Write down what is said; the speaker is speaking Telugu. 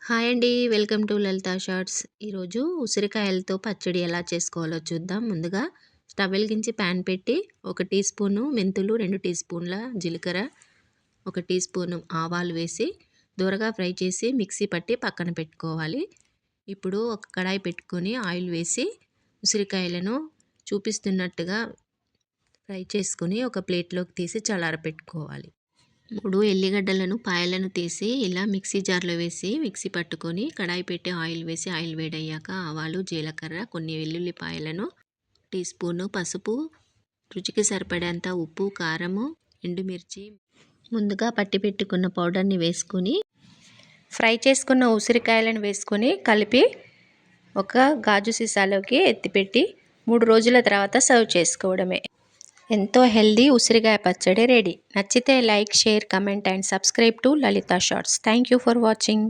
హాయ్ అండి. Welcome to Lalitha shorts. ఈరోజు ఉసిరికాయలతో పచ్చడి ఎలా చేసుకోవాలో చూద్దాం. ముందుగా స్టవ్ వెలిగించి ప్యాన్ పెట్టి 1 టీ స్పూను మెంతులు, 2 టీ స్పూన్ల జీలకర్ర, 1 టీ స్పూను ఆవాలు వేసి దూరగా ఫ్రై చేసి మిక్సీ పట్టి పక్కన పెట్టుకోవాలి. ఇప్పుడు ఒక కడాయి పెట్టుకొని ఆయిల్ వేసి ఉసిరికాయలను చూపిస్తున్నట్టుగా ఫ్రై చేసుకొని ఒక ప్లేట్లోకి తీసి చల్లారపెట్టుకోవాలి. 3 ఎల్లిగడ్డలను పాయలను తీసి ఇలా మిక్సీ జార్లో వేసి మిక్సీ పట్టుకొని కడాయి పెట్టి ఆయిల్ వేసి ఆయిల్ వేడయ్యాక ఆవాలు, జీలకర్ర, కొన్ని వెల్లుల్లిపాయలను, టీ స్పూను పసుపు, రుచికి సరిపడేంత ఉప్పు, కారము, ఎండుమిర్చి, ముందుగా పట్టి పెట్టుకున్న పౌడర్ని వేసుకొని ఫ్రై చేసుకున్న ఉసిరికాయలను వేసుకొని కలిపి ఒక గాజు సీసాలోకి ఎత్తిపెట్టి 3 రోజుల తర్వాత సర్వ్ చేసుకోవడమే. ఎంతో హెల్దీ ఉసిరికాయ పచ్చడి రెడీ. నచ్చితే like, share, comment and subscribe to Lalitha shorts. Thank you for watching.